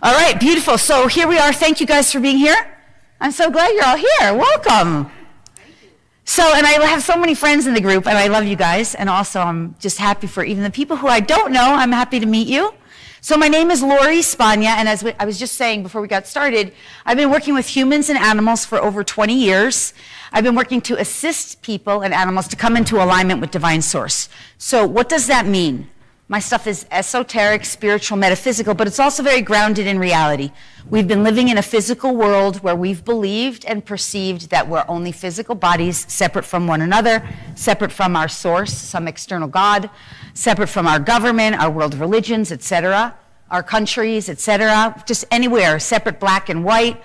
All right, beautiful. So here we are. Thank you guys for being here. I'm so glad you're all here. Welcome. So, and I have so many friends in the group, and I love you guys. And also, I'm just happy for even the people who I don't know, I'm happy to meet you. So my name is Spagna, and as I was just saying before we got started, I've been working with humans and animals for over 20 years. I've been working to assist people and animals to come into alignment with divine source. So what does that mean? My stuff is esoteric, spiritual, metaphysical, but it's also very grounded in reality. We've been living in a physical world where we've believed and perceived that we're only physical bodies, separate from one another, separate from our source, some external God, separate from our government, our world religions, etc., our countries, etc., just anywhere, separate black and white.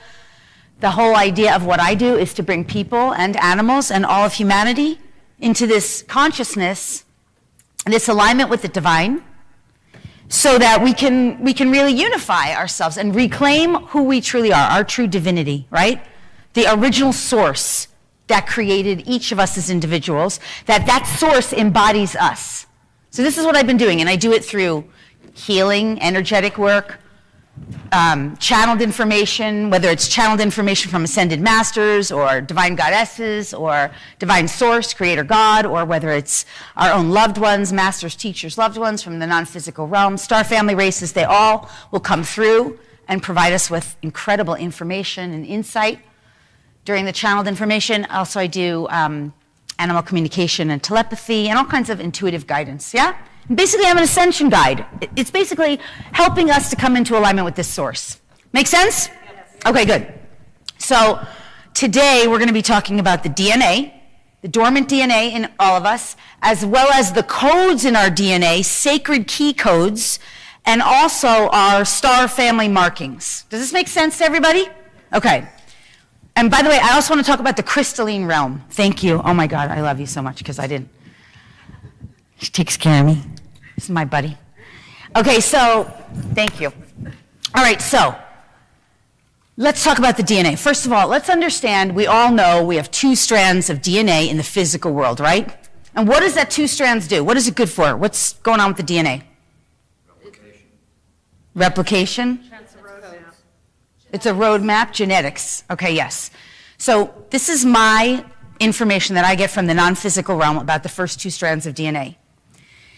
The whole idea of what I do is to bring people and animals and all of humanity into this consciousness, this alignment with the divine, so that we can really unify ourselves and reclaim who we truly are, our true divinity, right? The original source that created each of us as individuals, that source embodies us. So this is what I've been doing, and I do it through healing, energetic work, channeled information, whether it's channeled information from ascended masters or divine goddesses or divine source, creator God, or whether it's our own loved ones, masters, teachers, loved ones from the non-physical realm, star family races, they all will come through and provide us with incredible information and insight during the channeled information. Also, I do animal communication and telepathy and all kinds of intuitive guidance, yeah? Basically, I'm an ascension guide. It's basically helping us to come into alignment with this source. Make sense? Yes. Okay, good. So today we're going to be talking about the DNA, the dormant DNA in all of us, as well as the codes in our DNA, sacred key codes, and also our star family markings. Does this make sense to everybody? Okay. And by the way, I also want to talk about the crystalline realm. Thank you. Oh my God, I love you so much because I didn't. She takes care of me. This is my buddy. Okay, so thank you. All right, so let's talk about the DNA. First of all, let's understand, we all know we have 2 strands of DNA in the physical world, right? And what does that 2 strands do? What is it good for? What's going on with the DNA? Replication? It's a roadmap, genetics. Okay, yes. So this is my information that I get from the non-physical realm about the first 2 strands of DNA.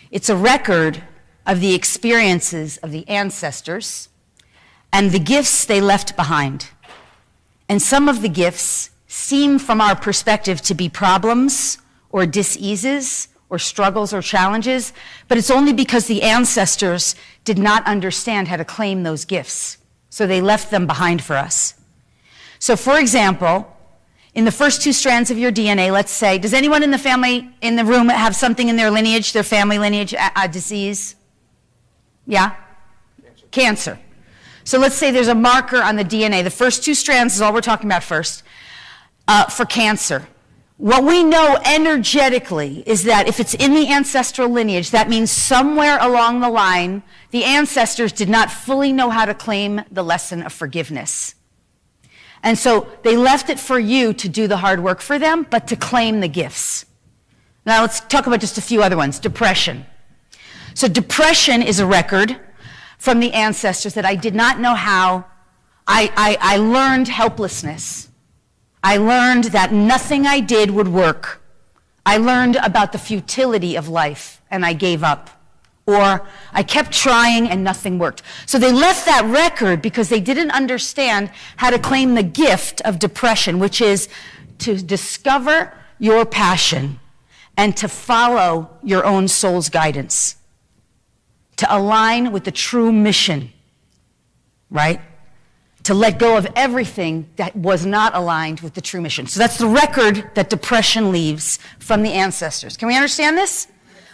It's a record of the experiences of the ancestors and the gifts they left behind. And some of the gifts seem, from our perspective, to be problems or diseases or struggles or challenges, but it's only because the ancestors did not understand how to claim those gifts. So they left them behind for us. So for example, in the first 2 strands of your DNA, let's say, does anyone in the family, in the room, have something in their lineage, their family lineage, a disease? Yeah? Cancer. So let's say there's a marker on the DNA. The first 2 strands is all we're talking about first, for cancer. What we know energetically is that if it's in the ancestral lineage, that means somewhere along the line, the ancestors did not fully know how to claim the lesson of forgiveness. And so they left it for you to do the hard work for them, but to claim the gifts. Now let's talk about just a few other ones. Depression. So depression is a record from the ancestors that I did not know how. I learned helplessness. I learned that nothing I did would work. I learned about the futility of life, and I gave up. Or I kept trying and nothing worked. So they left that record because they didn't understand how to claim the gift of depression, which is to discover your passion and to follow your own soul's guidance, to align with the true mission, right? To let go of everything that was not aligned with the true mission. So that's the record that depression leaves from the ancestors. Can we understand this?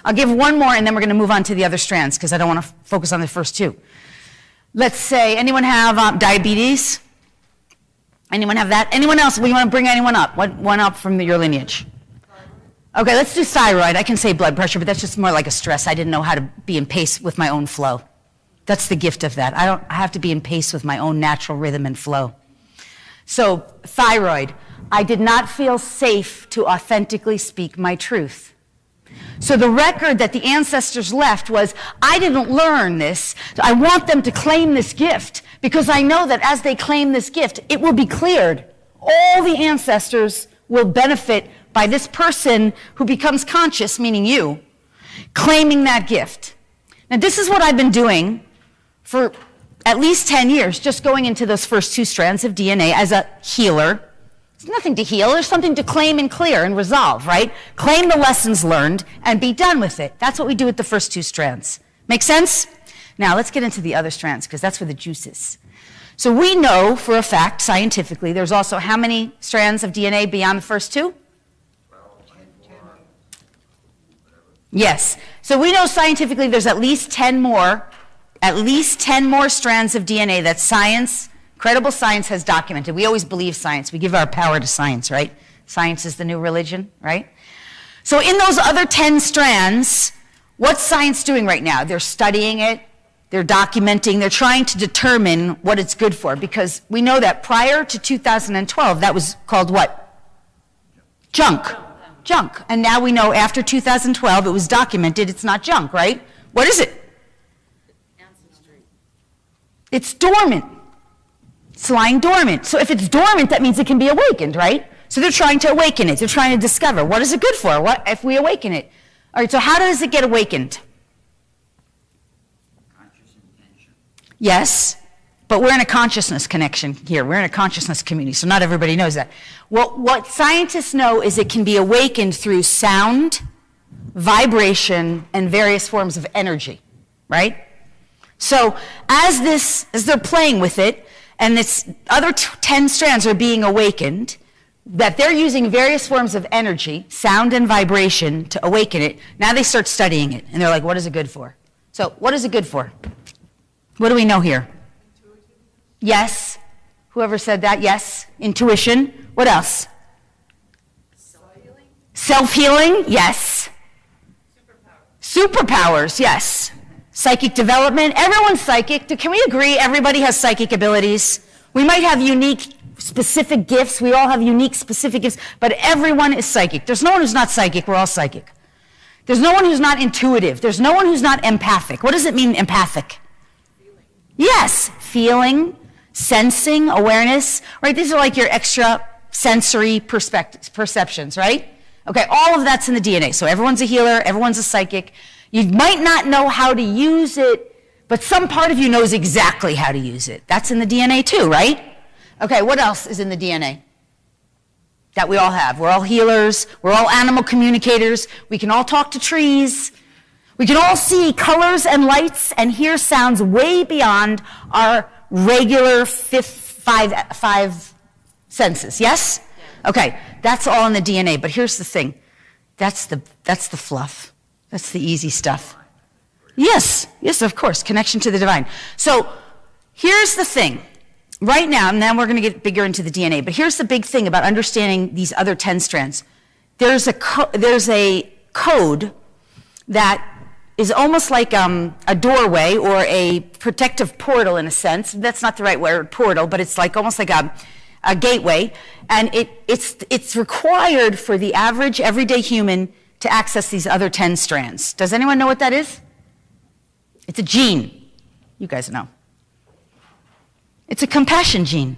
I'll give one more, and then we're going to move on to the other strands, because I don't want to focus on the first 2. Let's say, anyone have diabetes? Anyone have that? Anyone else? We want to bring anyone up? One up from your lineage. Okay, let's do thyroid. I can say blood pressure, but that's just more like a stress. I didn't know how to be in pace with my own flow. That's the gift of that. I have to be in pace with my own natural rhythm and flow. So, thyroid. I did not feel safe to authentically speak my truth. So the record that the ancestors left was, I didn't learn this. I want them to claim this gift because I know that as they claim this gift, it will be cleared. All the ancestors will benefit by this person who becomes conscious, meaning you, claiming that gift. Now, this is what I've been doing for at least 10 years, just going into those first 2 strands of DNA as a healer. There's nothing to heal. There's something to claim and clear and resolve, right? Claim the lessons learned and be done with it. That's what we do with the first 2 strands. Make sense? Now, let's get into the other strands, because that's where the juice is. So we know for a fact, scientifically, there's also how many strands of DNA beyond the first 2? Yes. So we know scientifically there's at least 10 more strands of DNA that science, credible science, has documented. We always believe science. We give our power to science, right? Science is the new religion, right? So in those other 10 strands, what's science doing right now? They're studying it. They're documenting. They're trying to determine what it's good for, because we know that prior to 2012, that was called what? Junk. Junk. And now we know after 2012, it was documented, it's not junk, right? What is it? It's dormant. It's lying dormant. So if it's dormant, that means it can be awakened, right? So they're trying to awaken it. They're trying to discover, what is it good for? What if we awaken it? All right, so how does it get awakened? Conscious intention. Yes, but we're in a consciousness connection here. We're in a consciousness community, so not everybody knows that. Well, what scientists know is it can be awakened through sound, vibration, and various forms of energy, right? So as they're playing with it, and this other 10 strands are being awakened, that they're using various forms of energy, sound and vibration, to awaken it. Now they start studying it, and they're like, what is it good for? So what is it good for? What do we know here? Intuition. Yes. Whoever said that, yes. Intuition. What else? Self-healing. Self-healing, yes. Superpowers, yes. Psychic development. Everyone's psychic. Can we agree everybody has psychic abilities? We might have unique, specific gifts. We all have unique, specific gifts, but everyone is psychic. There's no one who's not psychic. We're all psychic. There's no one who's not intuitive. There's no one who's not empathic. What does it mean, empathic? Feeling. Yes, feeling, sensing, awareness, right? These are like your extra sensory perceptions, right? Okay, all of that's in the DNA. So everyone's a healer, everyone's a psychic. You might not know how to use it, but some part of you knows exactly how to use it. That's in the DNA too, right? Okay, what else is in the DNA that we all have? We're all healers. We're all animal communicators. We can all talk to trees. We can all see colors and lights and hear sounds way beyond our regular five senses, yes? Okay, that's all in the DNA, but here's the thing. That's the fluff. That's the easy stuff. Yes, of course, connection to the divine. So here's the thing. Right now, and then we're going to get bigger into the DNA, but here's the big thing about understanding these other 10 strands. There's a code that is almost like a doorway or a protective portal in a sense. That's not the right word, portal, but it's like almost like a gateway. And it's required for the average everyday human to access these other 10 strands. Does anyone know what that is? It's a gene. You guys know. It's a compassion gene.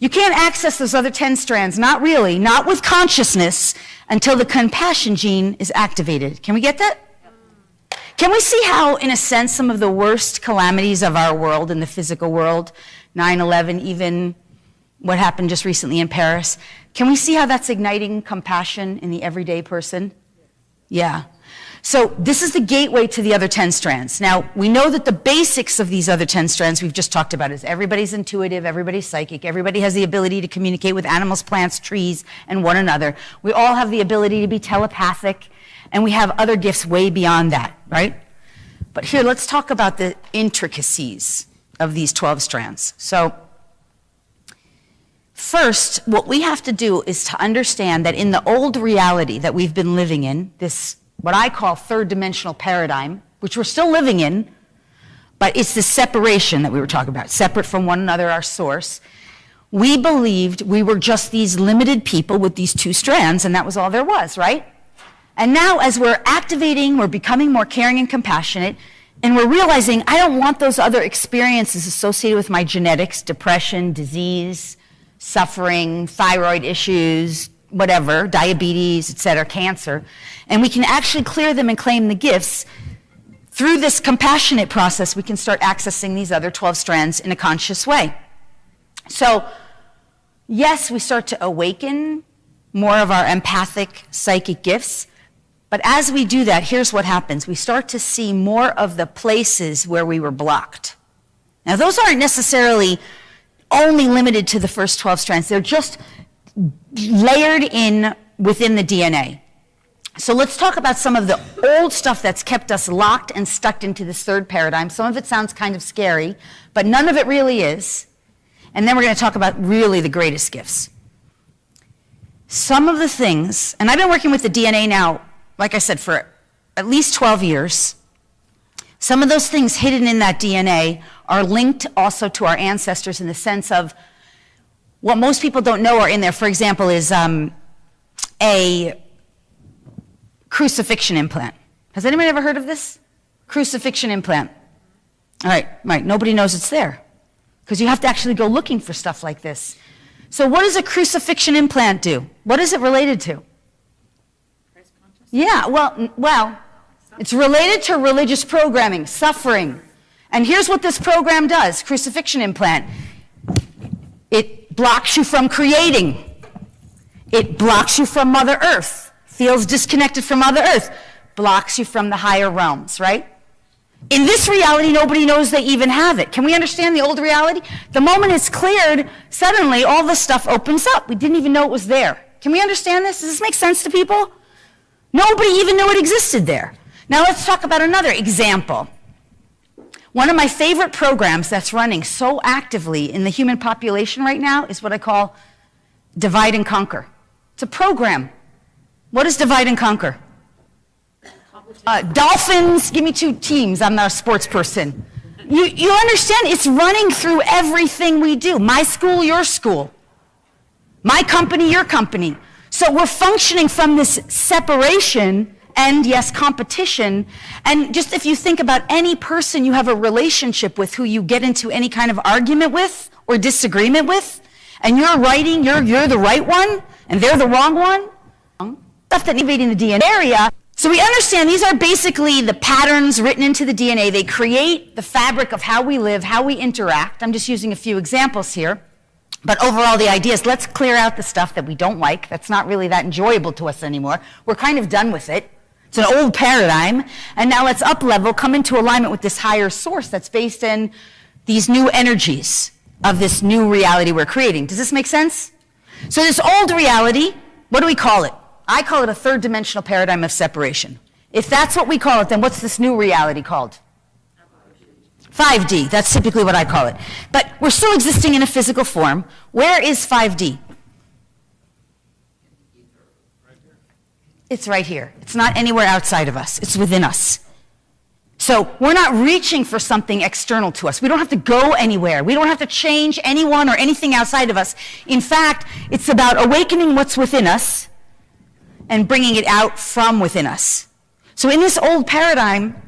You can't access those other 10 strands, not really, not with consciousness, until the compassion gene is activated. Can we get that? Can we see how, in a sense, some of the worst calamities of our world in the physical world, 9/11, even what happened just recently in Paris, can we see how that's igniting compassion in the everyday person? Yeah. So this is the gateway to the other 10 strands. Now, we know that the basics of these other 10 strands we've just talked about is everybody's intuitive, everybody's psychic, everybody has the ability to communicate with animals, plants, trees, and one another. We all have the ability to be telepathic, and we have other gifts way beyond that, right? But here, let's talk about the intricacies of these 12 strands. So first, what we have to do is to understand that in the old reality that we've been living in, this what I call third dimensional paradigm, which we're still living in, but it's the separation that we were talking about, separate from one another, our source. We believed we were just these limited people with these 2 strands, and that was all there was, right? And now as we're activating, we're becoming more caring and compassionate, and we're realizing I don't want those other experiences associated with my genetics, depression, disease, suffering, thyroid issues, whatever, diabetes, etc., cancer. And we can actually clear them and claim the gifts. Through this compassionate process, we can start accessing these other 12 strands in a conscious way. So, yes, we start to awaken more of our empathic, psychic gifts. But as we do that, here's what happens. We start to see more of the places where we were blocked. Now, those aren't necessarily only limited to the first 12 strands. They're just layered in within the DNA. So let's talk about some of the old stuff that's kept us locked and stuck into this third paradigm. Some of it sounds kind of scary, but none of it really is. And then we're going to talk about really the greatest gifts. Some of the things, and I've been working with the DNA now, like I said, for at least 12 years. Some of those things hidden in that DNA are linked also to our ancestors in the sense of what most people don't know are in there, for example, is a crucifixion implant. Has anyone ever heard of this? Crucifixion implant. All right, nobody knows it's there because you have to actually go looking for stuff like this. So what does a crucifixion implant do? What is it related to? Yeah, well, it's related to religious programming, suffering. And here's what this program does, crucifixion implant. It blocks you from creating. It blocks you from Mother Earth. Feels disconnected from Mother Earth. Blocks you from the higher realms, right? In this reality, nobody knows they even have it. Can we understand the old reality? The moment it's cleared, suddenly all this stuff opens up. We didn't even know it was there. Can we understand this? Does this make sense to people? Nobody even knew it existed there. Now let's talk about another example. One of my favorite programs that's running so actively in the human population right now is what I call Divide and Conquer. It's a program. What is Divide and Conquer? Dolphins, give me two teams. I'm not a sports person. You understand? It's running through everything we do. My school, your school. My company, your company. So we're functioning from this separation and, yes, competition. And just if you think about any person you have a relationship with who you get into any kind of argument with or disagreement with, and you're writing, you're the right one, and they're the wrong one, stuff that invading the DNA area. So we understand these are basically the patterns written into the DNA. They create the fabric of how we live, how we interact. I'm just using a few examples here. But overall, the idea is let's clear out the stuff that we don't like, that's not really that enjoyable to us anymore. We're kind of done with it. It's an old paradigm. And now let's up-level, come into alignment with this higher source that's based in these new energies of this new reality we're creating. Does this make sense? So this old reality, what do we call it? I call it a third-dimensional paradigm of separation. If that's what we call it, then what's this new reality called? 5D, that's typically what I call it. But we're still existing in a physical form. Where is 5D? It's right here. It's not anywhere outside of us. It's within us. So we're not reaching for something external to us. We don't have to go anywhere. We don't have to change anyone or anything outside of us. In fact, it's about awakening what's within us and bringing it out from within us. So in this old paradigm,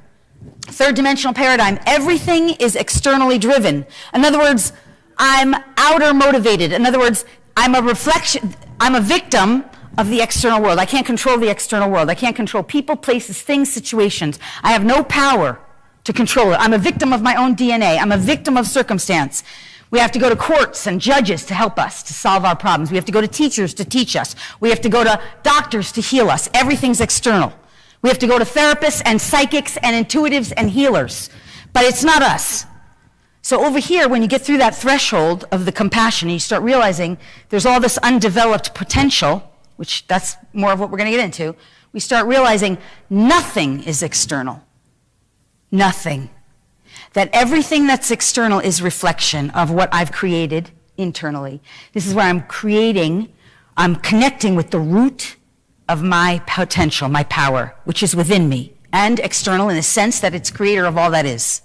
third-dimensional paradigm, everything is externally driven. In other words, I'm outer motivated. In other words, I'm a reflection, I'm a victim of the external world. I can't control the external world. I can't control people, places, things, situations. I have no power to control it. I'm a victim of my own DNA. I'm a victim of circumstance. We have to go to courts and judges to help us to solve our problems. We have to go to teachers to teach us. We have to go to doctors to heal us. Everything's external. We have to go to therapists and psychics and intuitives and healers. But it's not us. So over here, when you get through that threshold of the compassion, you start realizing there's all this undeveloped potential, which that's more of what we're going to get into. We start realizing nothing is external. Nothing. That everything that's external is reflection of what I've created internally. This is where I'm creating, I'm connecting with the root of my potential, my power, which is within me, and external in the sense that it's creator of all that is.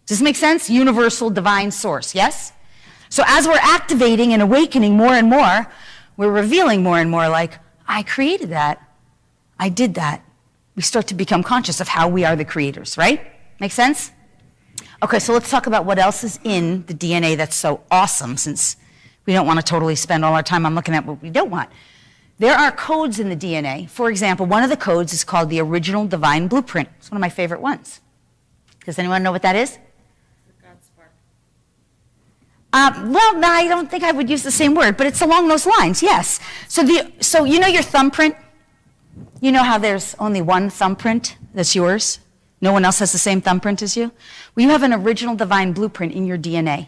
Does this make sense? Universal divine source, yes? So as we're activating and awakening more and more, we're revealing more and more like, I created that. I did that. We start to become conscious of how we are the creators, right? Make sense? Okay, so let's talk about what else is in the DNA that's so awesome, since we don't want to totally spend all our time on looking at what we don't want. There are codes in the DNA. For example, one of the codes is called the original divine blueprint. It's one of my favorite ones. Does anyone know what that is? God spark. Well, no, I don't think I would use the same word, but it's along those lines, yes. So you know your thumbprint? You know how there's only one thumbprint that's yours? No one else has the same thumbprint as you? Well, you have an original divine blueprint in your DNA.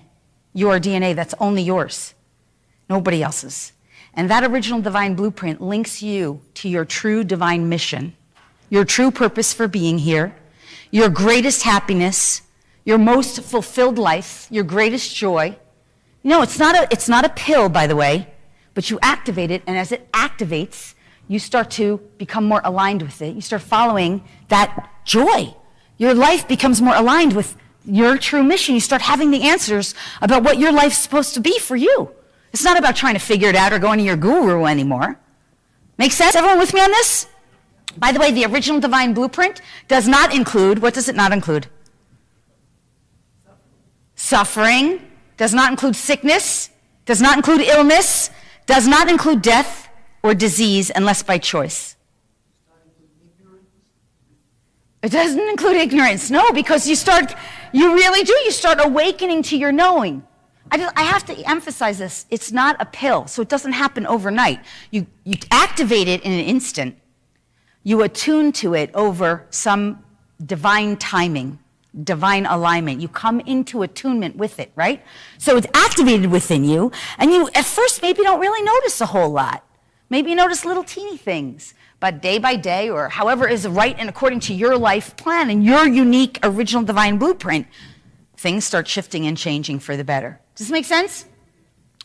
Your DNA that's only yours. Nobody else's. And that original divine blueprint links you to your true divine mission, your true purpose for being here, your greatest happiness, your most fulfilled life, your greatest joy. You know, it's not a pill, by the way, but you activate it, and as it activates, you start to become more aligned with it. You start following that joy. Your life becomes more aligned with your true mission. You start having the answers about what your life's supposed to be for you. It's not about trying to figure it out or going to your guru anymore. Make sense? Everyone with me on this? By the way, the original divine blueprint does not include, what does it not include? Suffering. Does not include sickness. Does not include illness. Does not include death or disease unless by choice. It doesn't include ignorance. No, because you really do. You start awakening to your knowing. I have to emphasize this. It's not a pill, so it doesn't happen overnight. You activate it in an instant. You attune to it over some divine timing, divine alignment. You come into attunement with it, right? So it's activated within you, and you at first maybe don't really notice a whole lot. Maybe you notice little teeny things, but day by day, or however is right and according to your life plan and your unique original divine blueprint, things start shifting and changing for the better. Does this make sense?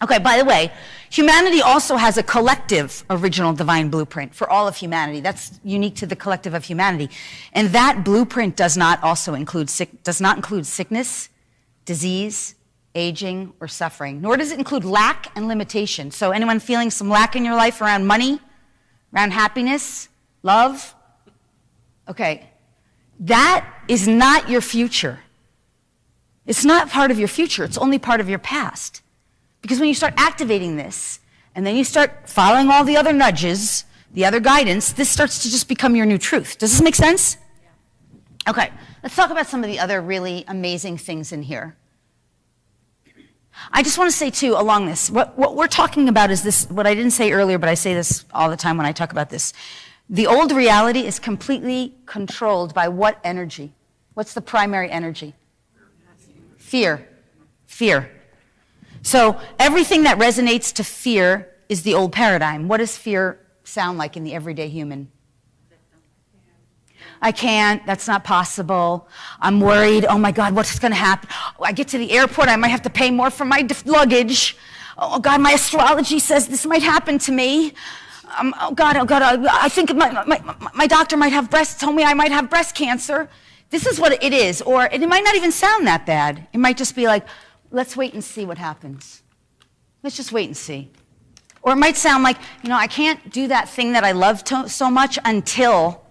Okay, by the way, humanity also has a collective original divine blueprint for all of humanity. That's unique to the collective of humanity. And that blueprint does not include sickness, disease, aging, or suffering, nor does it include lack and limitation. So anyone feeling some lack in your life around money, around happiness, love? Okay, that is not your future. It's not part of your future. It's only part of your past. Because when you start activating this, and then you start following all the other nudges, the other guidance, this starts to just become your new truth. Does this make sense? Yeah. Okay, let's talk about some of the other really amazing things in here. I just want to say, too, along this, what we're talking about is this, what I didn't say earlier, but I say this all the time when I talk about this. The old reality is completely controlled by what energy? What's the primary energy? Fear. Fear. So everything that resonates to fear is the old paradigm. What does fear sound like in the everyday human? I can't, that's not possible. I'm worried, oh my God, what's going to happen? I get to the airport, I might have to pay more for my luggage. Oh God, my astrology says this might happen to me. Oh God, I think my doctor might have told me I might have breast cancer. This is what it is, or it might not even sound that bad. It might just be like, let's wait and see what happens. Let's just wait and see. Or it might sound like, I can't do that thing that I love so much until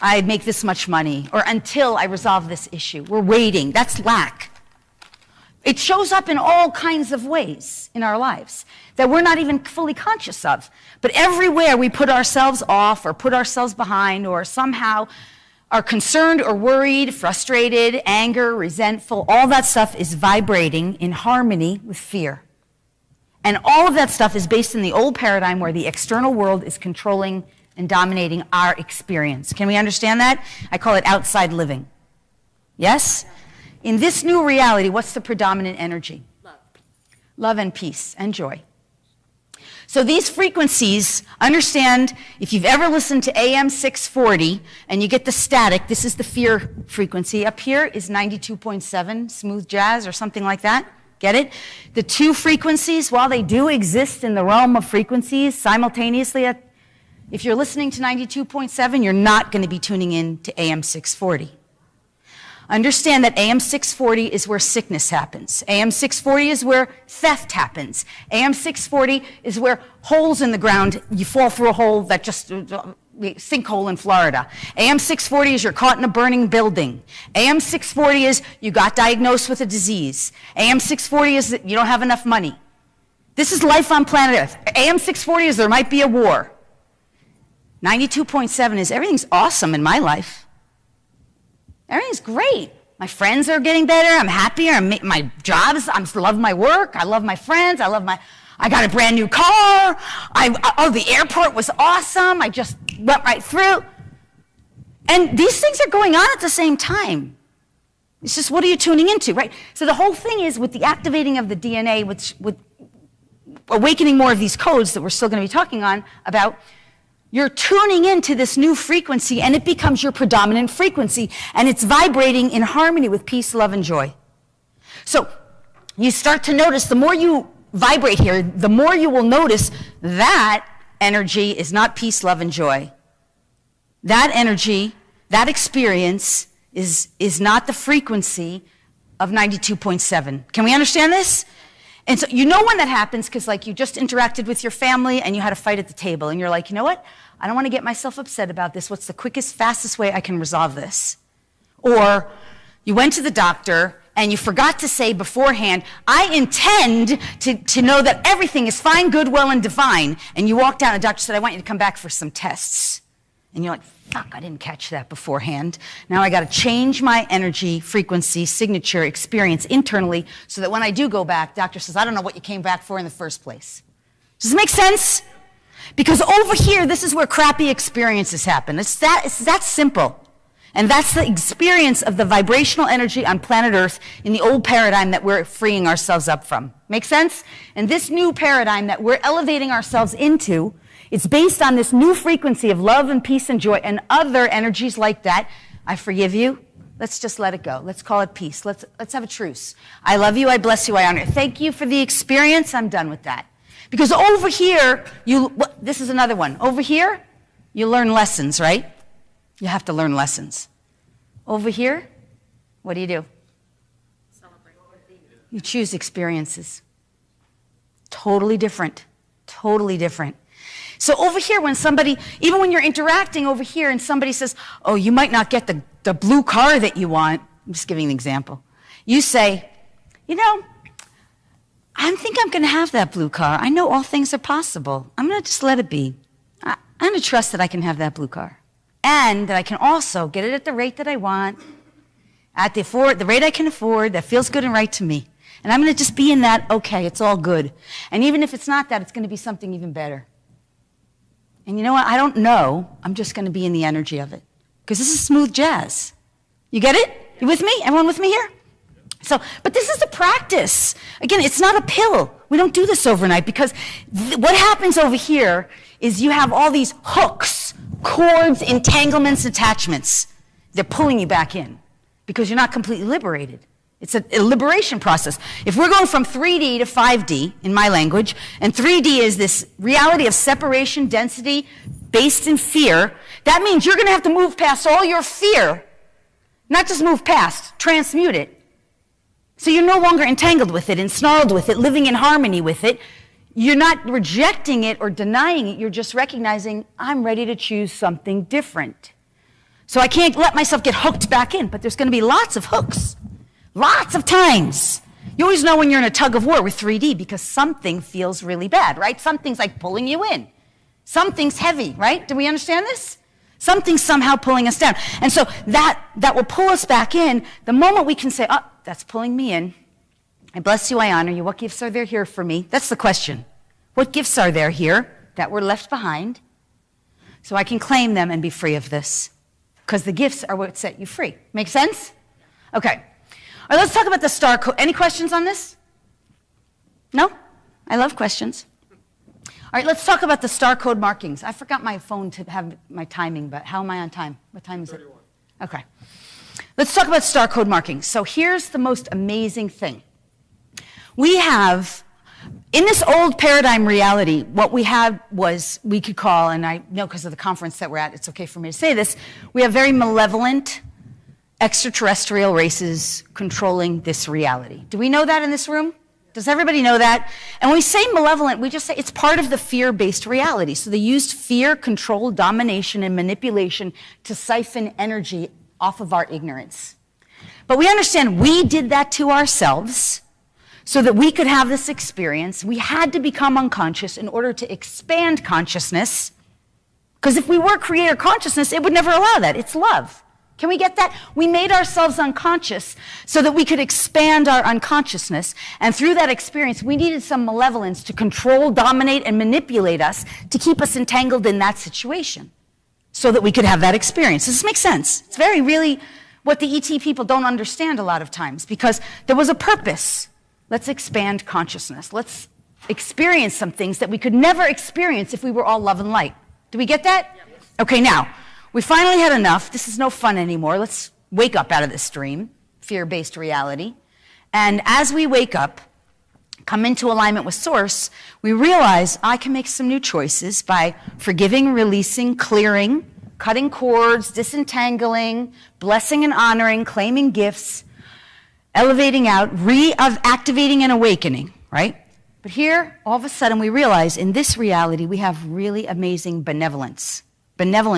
I make this much money, or until I resolve this issue. We're waiting. That's lack. It shows up in all kinds of ways in our lives that we're not even fully conscious of. But everywhere we put ourselves off or put ourselves behind or somehow are concerned or worried, frustrated, anger, resentful, all that stuff is vibrating in harmony with fear. And all of that stuff is based in the old paradigm where the external world is controlling and dominating our experience. Can we understand that? I call it outside living. Yes? In this new reality, what's the predominant energy? Love. Love and peace and joy. So these frequencies, understand, if you've ever listened to AM 640 and you get the static, this is the fear frequency. Up here is 92.7, smooth jazz or something like that. Get it? The two frequencies, while they do exist in the realm of frequencies simultaneously, if you're listening to 92.7, you're not going to be tuning in to AM 640. Understand that AM 640 is where sickness happens. AM 640 is where theft happens. AM 640 is where holes in the ground, you fall through a hole that just sinkhole in Florida. AM 640 is you're caught in a burning building. AM 640 is you got diagnosed with a disease. AM 640 is that you don't have enough money. This is life on planet Earth. AM 640 is there might be a war. 92.7 is everything's awesome in my life. Everything's great. My friends are getting better. I'm happier. My jobs, I love my work. I love my friends. I got a brand new car. The airport was awesome. I just went right through. And these things are going on at the same time. It's just, what are you tuning into, right? So the whole thing is with the activating of the DNA, with awakening more of these codes that we're still going to be talking on about, you're tuning into this new frequency, and it becomes your predominant frequency, and it's vibrating in harmony with peace, love, and joy. So you start to notice, the more you vibrate here, the more you will notice that energy is not peace, love, and joy. That energy, that experience is not the frequency of 92.7. Can we understand this? And so you know when that happens, because like you just interacted with your family and you had a fight at the table, and you're like, you know what? I don't want to get myself upset about this. What's the quickest, fastest way I can resolve this? Or you went to the doctor and you forgot to say beforehand, I intend to know that everything is fine, good, well, and divine. And you walked down, and the doctor said, I want you to come back for some tests. And you're like, fuck, I didn't catch that beforehand. Now I got to change my energy, frequency, signature, experience internally so that when I do go back, doctor says, I don't know what you came back for in the first place. Does it make sense? Because over here, this is where crappy experiences happen. It's that simple. And that's the experience of the vibrational energy on planet Earth in the old paradigm that we're freeing ourselves up from. Make sense? And this new paradigm that we're elevating ourselves into, it's based on this new frequency of love and peace and joy and other energies like that. I forgive you. Let's just let it go. Let's call it peace. Let's have a truce. I love you. I bless you. I honor you. Thank you for the experience. I'm done with that. Because over here, this is another one. Over here, you learn lessons, right? You have to learn lessons. Over here, what do? Celebrate. You choose experiences. Totally different. Totally different. So over here, when somebody, even when you're interacting over here and somebody says, oh, you might not get the blue car that you want, I'm just giving an example. You say, you know, I think I'm going to have that blue car. I know all things are possible. I'm going to just let it be. I'm going to trust that I can have that blue car. And that I can also get it at the rate that I want, at the rate I can afford, that feels good and right to me. And I'm going to just be in that, okay, it's all good. And even if it's not that, it's going to be something even better. And you know what? I don't know. I'm just going to be in the energy of it. Because this is smooth jazz. You get it? You with me? Everyone with me here? So, but this is the practice. Again, it's not a pill. We don't do this overnight because what happens over here is you have all these hooks, cords, entanglements, attachments. They're pulling you back in because you're not completely liberated. It's a liberation process. If we're going from 3D to 5D, in my language, and 3D is this reality of separation, density, based in fear, that means you're going to have to move past all your fear. Not just move past, transmute it. So you're no longer entangled with it, ensnarled with it, living in harmony with it. You're not rejecting it or denying it. You're just recognizing, I'm ready to choose something different. So I can't let myself get hooked back in, but there's going to be lots of hooks. Lots of times. You always know when you're in a tug of war with 3D because something feels really bad, right? Something's like pulling you in. Something's heavy, right? Do we understand this? Something's somehow pulling us down. And so that will pull us back in. The moment we can say, oh, that's pulling me in. I bless you, I honor you. What gifts are there here for me? That's the question. What gifts are there here that were left behind so I can claim them and be free of this? Because the gifts are what set you free. Make sense? Okay. All right, let's talk about the star code. Any questions on this? No? I love questions. All right, let's talk about the star code markings. I forgot my phone to have my timing, but how am I on time? What time is 31. It? Okay. Let's talk about star code markings. So here's the most amazing thing. We have, in this old paradigm reality, what we had was, we could call, and I know because of the conference that we're at, it's okay for me to say this, we have very malevolent extraterrestrial races controlling this reality. Do we know that in this room? Does everybody know that? And when we say malevolent, we just say it's part of the fear-based reality. So they used fear, control, domination, and manipulation to siphon energy off of our ignorance. But we understand we did that to ourselves so that we could have this experience. We had to become unconscious in order to expand consciousness. Because if we were creator consciousness, it would never allow that. It's love. Can we get that? We made ourselves unconscious so that we could expand our unconsciousness. And through that experience, we needed some malevolence to control, dominate, and manipulate us to keep us entangled in that situation so that we could have that experience. Does this make sense? It's very really what the ET people don't understand a lot of times, because there was a purpose. Let's expand consciousness. Let's experience some things that we could never experience if we were all love and light. Do we get that? Yes. Okay, now, we finally had enough. This is no fun anymore. Let's wake up out of this dream, fear-based reality. And as we wake up, come into alignment with Source, we realize I can make some new choices by forgiving, releasing, clearing, cutting cords, disentangling, blessing and honoring, claiming gifts, elevating out, reactivating and awakening, right? But here, all of a sudden, we realize in this reality, we have really amazing benevolent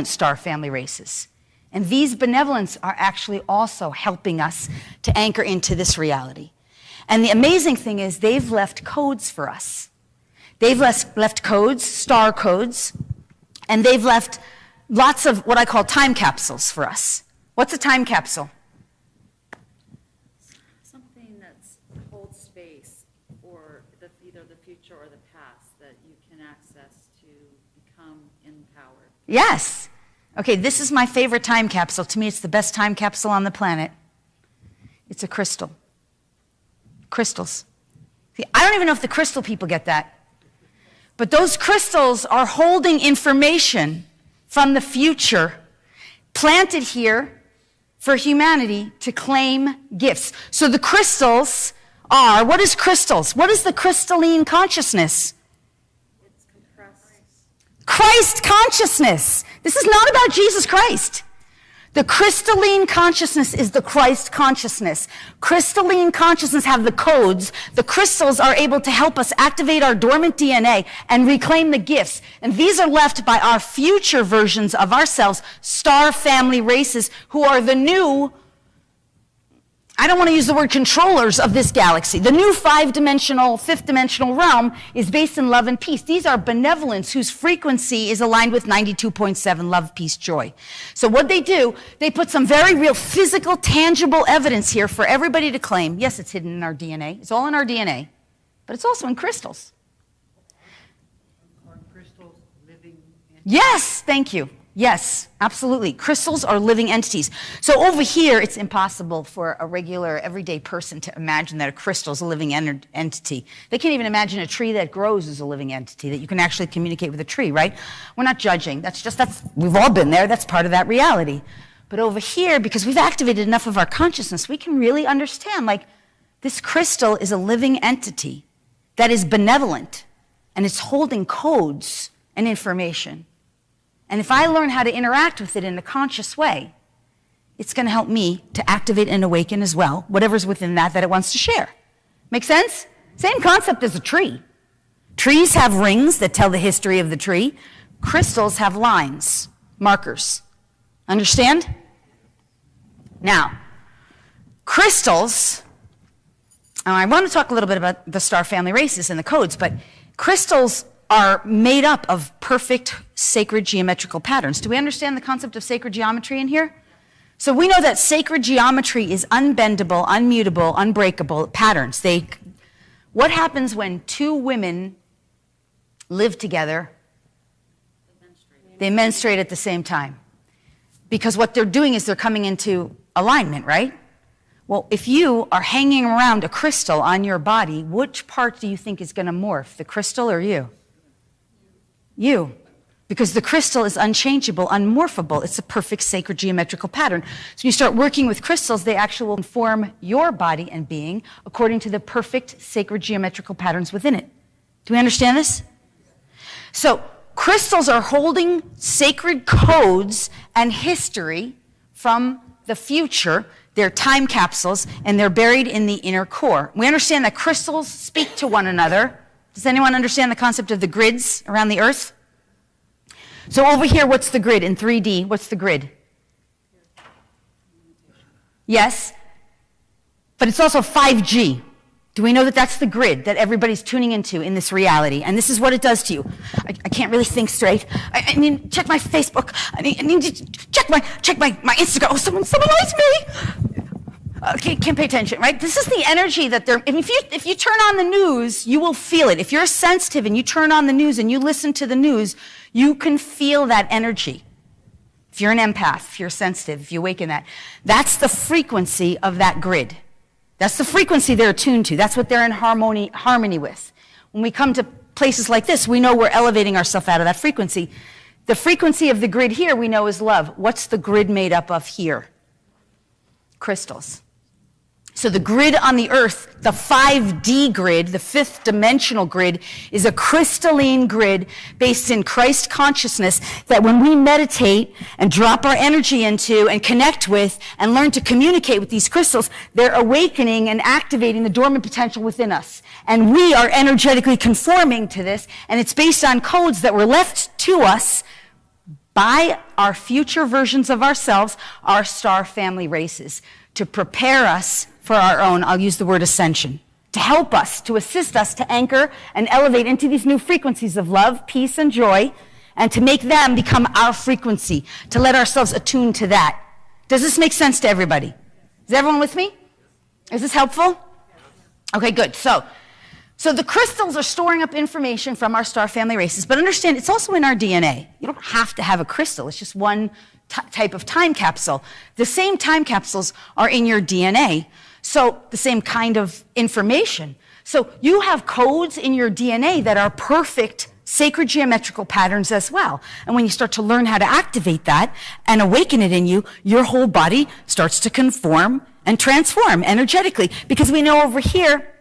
star family races. And these benevolents are actually also helping us to anchor into this reality. And the amazing thing is they've left codes for us. They've left codes, star codes, and they've left lots of what I call time capsules for us. What's a time capsule? Something that holds space for either the future or the past that you can access to become empowered. Yes. Okay, this is my favorite time capsule. To me, it's the best time capsule on the planet. It's a crystal. Crystals. See, I don't even know if the crystal people get that. But those crystals are holding information from the future planted here for humanity to claim gifts. So the crystals are, what is crystals? What is the crystalline consciousness? It's compressed. Christ consciousness. This is not about Jesus Christ. The crystalline consciousness is the Christ consciousness. Crystalline consciousness have the codes. The crystals are able to help us activate our dormant DNA and reclaim the gifts. And these are left by our future versions of ourselves, star family races, who are the new, I don't want to use the word controllers of this galaxy. The new fifth-dimensional realm is based in love and peace. These are benevolence whose frequency is aligned with 92.7 love, peace, joy. So what they do, they put some very real physical, tangible evidence here for everybody to claim. Yes, it's hidden in our DNA. It's all in our DNA, but it's also in crystals. Are crystals living entities? Yes, thank you. Yes, absolutely. Crystals are living entities. So over here, it's impossible for a regular, everyday person to imagine that a crystal is a living entity. They can't even imagine a tree that grows as a living entity, that you can actually communicate with a tree, right? We're not judging. We've all been there. That's part of that reality. But over here, because we've activated enough of our consciousness, we can really understand, like, this crystal is a living entity that is benevolent, and it's holding codes and information. And if I learn how to interact with it in a conscious way, it's going to help me to activate and awaken as well, whatever's within that it wants to share. Make sense? Same concept as a tree. Trees have rings that tell the history of the tree. Crystals have lines, markers. Understand? Now, crystals, I want to talk a little bit about the star family races and the codes, but crystals are made up of perfect sacred geometrical patterns. Do we understand the concept of sacred geometry in here? So we know that sacred geometry is unbendable, unmutable, unbreakable patterns. What happens when two women live together? They menstruate at the same time. Because what they're doing is they're coming into alignment, right? Well, if you are hanging around a crystal on your body, which part do you think is going to morph, the crystal or you? You. Because the crystal is unchangeable, unmorphable. It's a perfect sacred geometrical pattern. So you start working with crystals, they actually will inform your body and being according to the perfect sacred geometrical patterns within it. Do we understand this? So crystals are holding sacred codes and history from the future They're time capsules, and they're buried in the inner core. We understand that crystals speak to one another. Does anyone understand the concept of the grids around the Earth? So over here, what's the grid in 3D? What's the grid? Yes, but it's also 5G. Do we know that that's the grid that everybody's tuning into in this reality? And this is what it does to you. I can't really think straight. I mean, check my Facebook. I need to check my Instagram. Oh, someone likes me. Okay, can't pay attention, right? This is the energy that they're, if you turn on the news, you will feel it. If you're sensitive and you turn on the news and you listen to the news, you can feel that energy. If you're an empath, if you're sensitive, if you awaken that, that's the frequency of that grid. That's the frequency they're attuned to. That's what they're in harmony with. When we come to places like this, we know we're elevating ourselves out of that frequency. The frequency of the grid here we know is love. What's the grid made up of here? Crystals. So the grid on the Earth, the 5D grid, the fifth dimensional grid, is a crystalline grid based in Christ consciousness that when we meditate and drop our energy into and connect with and learn to communicate with these crystals, they're awakening and activating the dormant potential within us. And we are energetically conforming to this, and it's based on codes that were left to us by our future versions of ourselves, our star family races, to prepare us for our own, I'll use the word ascension, to help us, to assist us to anchor and elevate into these new frequencies of love, peace, and joy, and to make them become our frequency, to let ourselves attune to that. Does this make sense to everybody? Is everyone with me? Is this helpful? Okay, good. So the crystals are storing up information from our star family races, but understand it's also in our DNA. You don't have to have a crystal. It's just one type of time capsule. The same time capsules are in your DNA. So the same kind of information. So you have codes in your DNA that are perfect sacred geometrical patterns as well. And when you start to learn how to activate that and awaken it in you, your whole body starts to conform and transform energetically. Because we know over here,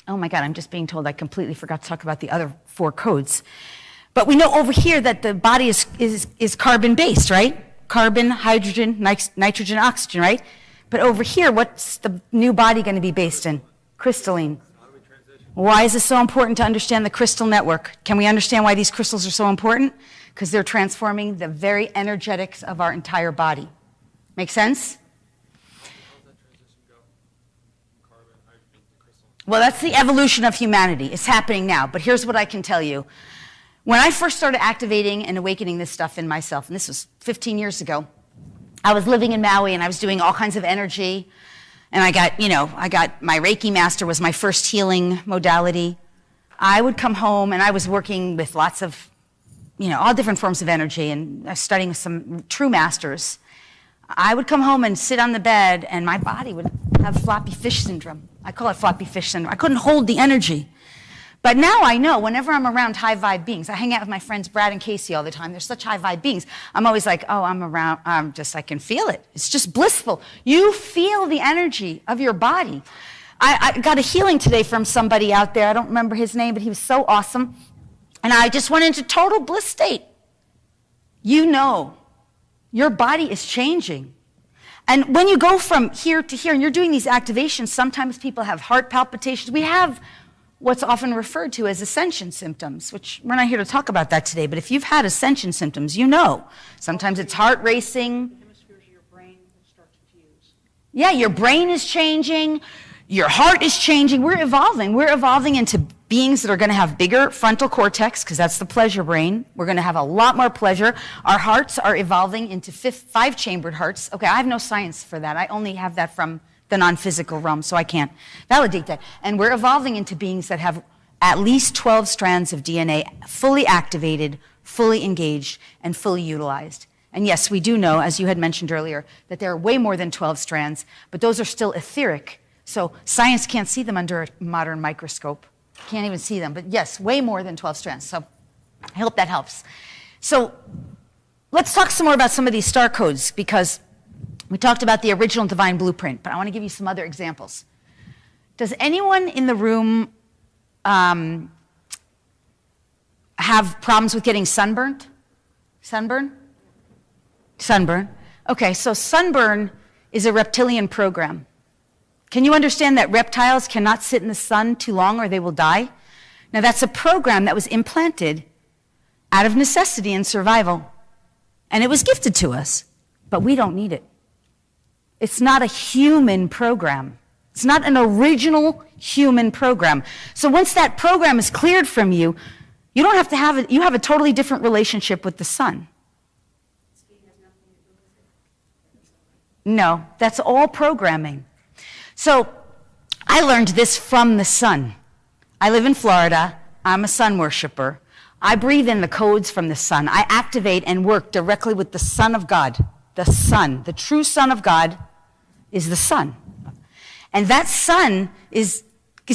oh my God, I'm just being told I completely forgot to talk about the other 4 codes. But we know over here that the body is carbon-based, right? Carbon, hydrogen, nitrogen, oxygen, right? But over here, what's the new body going to be based in? Crystalline. Why is it so important to understand the crystal network? Can we understand why these crystals are so important? Because they're transforming the very energetics of our entire body. Make sense? Well, that's the evolution of humanity. It's happening now. But here's what I can tell you. When I first started activating and awakening this stuff in myself, and this was 15 years ago, I was living in Maui and I was doing all kinds of energy. And I got my Reiki master was my first healing modality. I would come home and I was working with lots of, all different forms of energy and studying some true masters. I would come home and sit on the bed and my body would have floppy fish syndrome. I call it floppy fish syndrome. I couldn't hold the energy. But now I know whenever I'm around high vibe beings, I hang out with my friends Brad and Casey all the time. They're such high vibe beings. I'm always like, oh, I can feel it. It's just blissful. You feel the energy of your body. I got a healing today from somebody out there. I don't remember his name, but he was so awesome. And I just went into total bliss state. Your body is changing. And when you go from here to here and you're doing these activations, sometimes people have heart palpitations. We have what's often referred to as ascension symptoms, which we're not here to talk about that today, but if you've had ascension symptoms, sometimes it's heart racing. Hemispheres of your brain start to fuse. Yeah, your brain is changing, your heart is changing. We're evolving into beings that are going to have bigger frontal cortex, because that's the pleasure brain. We're going to have a lot more pleasure. Our hearts are evolving into 5-chambered hearts. Okay, I have no science for that. I only have that from the non-physical realm, so I can't validate that. And we're evolving into beings that have at least 12 strands of DNA fully activated, fully engaged, and fully utilized. And yes, we do know, as you had mentioned earlier, that there are way more than 12 strands, but those are still etheric. So science can't see them under a modern microscope. Can't even see them. But yes, way more than 12 strands. So I hope that helps. So let's talk some more about some of these star codes, because we talked about the original divine blueprint, but I want to give you some other examples. Does anyone in the room have problems with getting sunburnt? Sunburn? Sunburn. Okay, so sunburn is a reptilian program. Can you understand that reptiles cannot sit in the sun too long or they will die? Now, that's a program that was implanted out of necessity and survival. And it was gifted to us, but we don't need it. It's not a human program. It's not an original human program. So once that program is cleared from you, you don't have to have it. You have a totally different relationship with the sun. No, that's all programming. So I learned this from the sun. I live in Florida. I'm a sun worshiper. I breathe in the codes from the sun. I activate and work directly with the Son of God. The sun, the true Son of God is the sun. And that sun is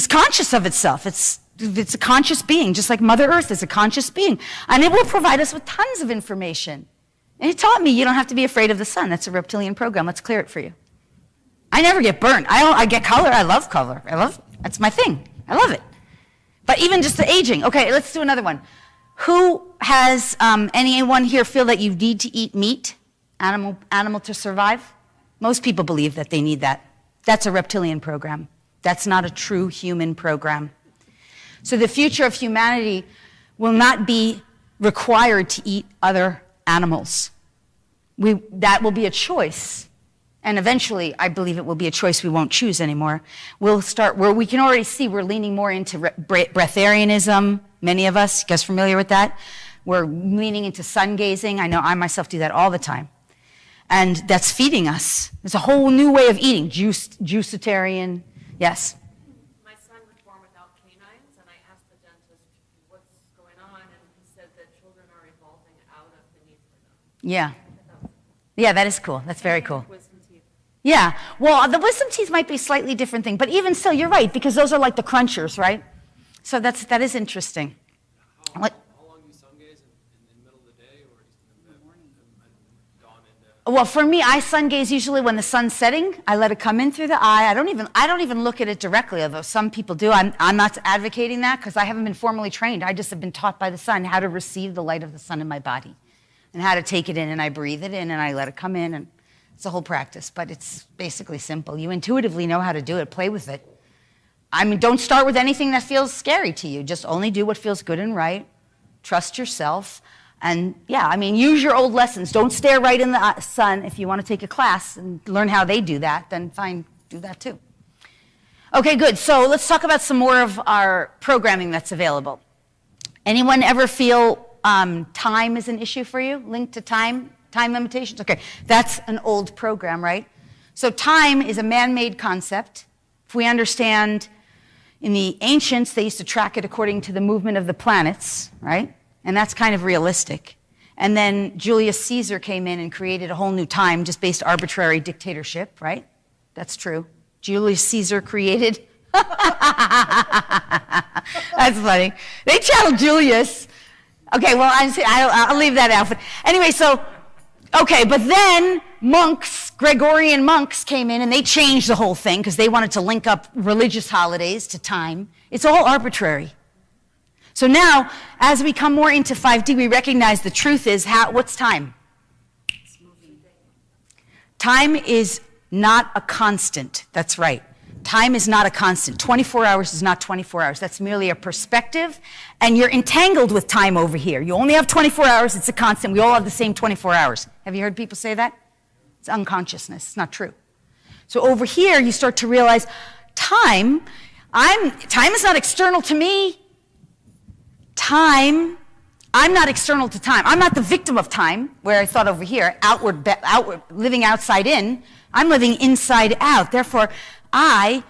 conscious of itself. It's a conscious being, just like Mother Earth is a conscious being. And it will provide us with tons of information. And it taught me you don't have to be afraid of the sun. That's a reptilian program. Let's clear it for you. I never get burnt. I get color. I love color. That's my thing. I love it. But even just the aging. Okay, let's do another one. Who has, anyone here feel that you need to eat meat, animal to survive? Most people believe that they need that. That's a reptilian program. That's not a true human program. So the future of humanity will not be required to eat other animals. That will be a choice. And eventually, I believe it will be a choice we won't choose anymore. We'll start where we can already see we're leaning more into breatharianism. Many of us, you guys familiar with that? We're leaning into sun gazing. I know I myself do that all the time. And that's feeding us. There's a whole new way of eating. Juicitarian. Yes? My son was born without canines, and I asked the dentist what's going on, and he said that children are evolving out of the need for them. Yeah. Yeah, that is cool. That's very cool. Yeah. Well, the wisdom teeth might be a slightly different thing, but even still, you're right, because those are like the crunchers, right? So that is interesting. How long do you sun gaze? In the middle of the day or just in the morning? Dawn into... Well, for me, I sun gaze usually when the sun's setting. I let it come in through the eye. I don't even look at it directly, although some people do. I'm not advocating that because I haven't been formally trained. I just have been taught by the sun how to receive the light of the sun in my body and how to take it in, and I breathe it in and I let it come in, and it's a whole practice, but it's basically simple. You intuitively know how to do it. Play with it. I mean, don't start with anything that feels scary to you. Just only do what feels good and right. Trust yourself. And yeah, I mean, use your old lessons. Don't stare right in the sun. If you want to take a class and learn how they do that, then fine, do that too. Okay, good. So let's talk about some more of our programming that's available. Anyone ever feel time is an issue for you? Linked to time limitations? Okay, that's an old program, right? So time is a man-made concept. If we understand, in the ancients, they used to track it according to the movement of the planets, right? And that's kind of realistic. And then Julius Caesar came in and created a whole new time, just based arbitrary dictatorship, right? That's true. Julius Caesar created... That's funny. They channeled Julius. Okay, well, I'll leave that out. But anyway, so... Okay, but then monks, Gregorian monks came in and they changed the whole thing because they wanted to link up religious holidays to time. It's all arbitrary. So now, as we come more into 5D, we recognize the truth is, what's time? Time is not a constant. That's right. Time is not a constant. 24 hours is not 24 hours. That's merely a perspective, and you're entangled with time over here. You only have 24 hours. It's a constant. We all have the same 24 hours. Have you heard people say that? It's unconsciousness. It's not true. So over here, you start to realize time is not external to me. I'm not external to time. I'm not the victim of time, where I thought over here, outward, living outside in. I'm living inside out. Therefore, I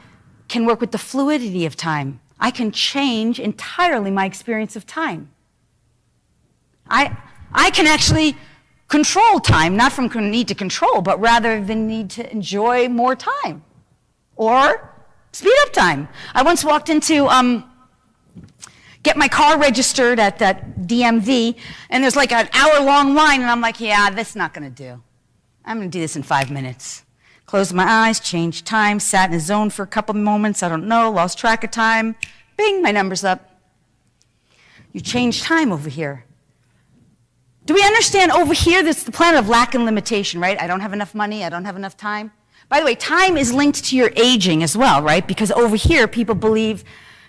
can work with the fluidity of time. I can change entirely my experience of time. I can actually control time, not from need to control, but rather the need to enjoy more time or speed up time. I once walked into get my car registered at that DMV, and there's like an hour-long line, and I'm like, yeah, that's not going to do. I'm going to do this in 5 minutes. Closed my eyes, changed time, sat in a zone for a couple moments, I don't know, lost track of time. Bing, my number's up. You change time over here. Do we understand over here, this is the planet of lack and limitation, right? I don't have enough money, I don't have enough time. By the way, time is linked to your aging as well, right? Because over here, people believe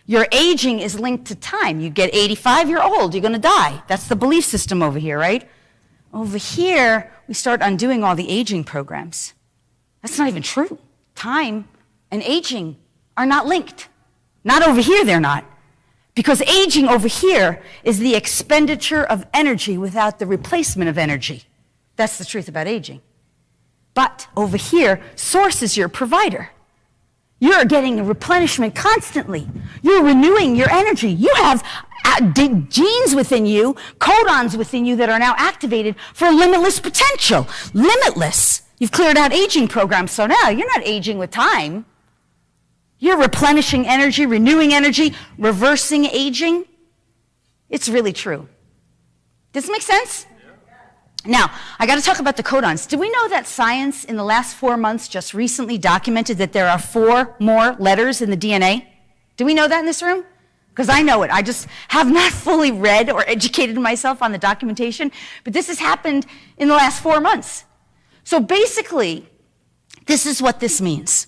your aging is linked to time. You get 85, you're old, you're going to die. That's the belief system over here, right? Over here, we start undoing all the aging programs. That's not even true. Time and aging are not linked. Not over here, they're not. Because aging over here is the expenditure of energy without the replacement of energy. That's the truth about aging. But over here, source is your provider. You're getting a replenishment constantly. You're renewing your energy. You have genes within you, codons within you that are now activated for limitless potential. Limitless. You've cleared out aging programs, so now you're not aging with time. You're replenishing energy, renewing energy, reversing aging. It's really true. Does it make sense? Now, I got to talk about the codons. Do we know that science in the last 4 months just recently documented that there are 4 more letters in the DNA? Do we know that in this room? Because I know it. I just have not fully read or educated myself on the documentation, but this has happened in the last 4 months. So basically, this is what this means.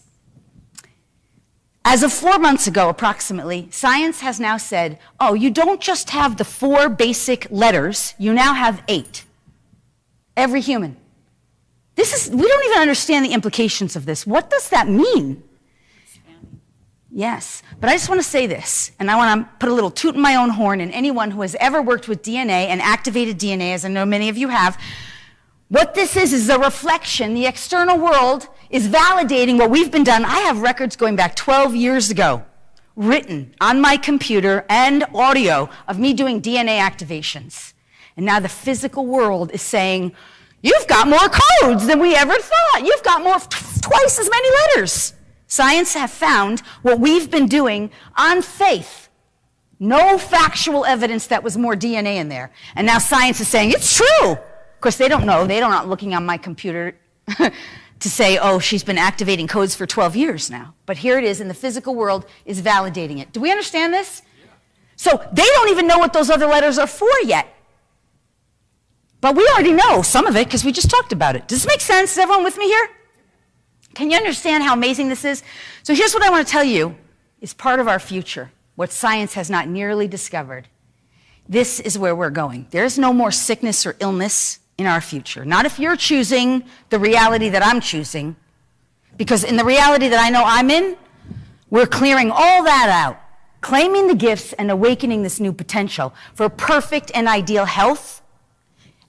As of 4 months ago, approximately, science has now said, oh, you don't just have the 4 basic letters, you now have 8. Every human. We don't even understand the implications of this. What does that mean? Yes, but I just want to say this, and I want to put a little toot in my own horn, and anyone who has ever worked with DNA and activated DNA, as I know many of you have, what this is a reflection. The external world is validating what we've been done. I have records going back 12 years ago, written on my computer and audio of me doing DNA activations. And now the physical world is saying, you've got more codes than we ever thought. You've got twice as many letters. Science have found what we've been doing on faith. No factual evidence that was more DNA in there. And now science is saying, it's true. Of course, they don't know. They're not looking on my computer to say, oh, she's been activating codes for 12 years now. But here it is, and the physical world is validating it. Do we understand this? Yeah. So they don't even know what those other letters are for yet. But we already know some of it because we just talked about it. Does this make sense? Is everyone with me here? Can you understand how amazing this is? So here's what I want to tell you is part of our future, what science has not nearly discovered. This is where we're going. There is no more sickness or illness in our future. Not if you're choosing the reality that I'm choosing. Because in the reality that I know I'm in, we're clearing all that out, claiming the gifts and awakening this new potential for perfect and ideal health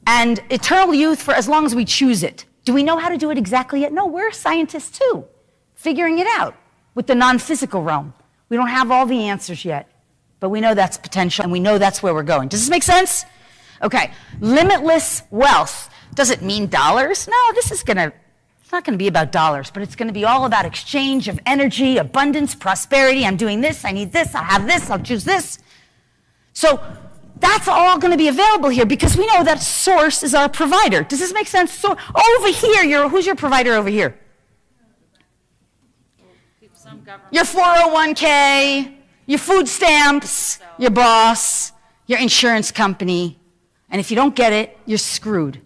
and eternal youth for as long as we choose it. Do we know how to do it exactly yet? No, we're scientists too, figuring it out with the non-physical realm. We don't have all the answers yet, but we know that's potential and we know that's where we're going. Does this make sense? Okay, limitless wealth. Does it mean dollars? No, it's not going to be about dollars, but it's going to be all about exchange of energy, abundance, prosperity. I'm doing this, I need this, I have this, I'll choose this. So that's all going to be available here because we know that source is our provider. Does this make sense? So over here, who's your provider over here? Your 401k, your food stamps, your boss, your insurance company. And if you don't get it, you're screwed.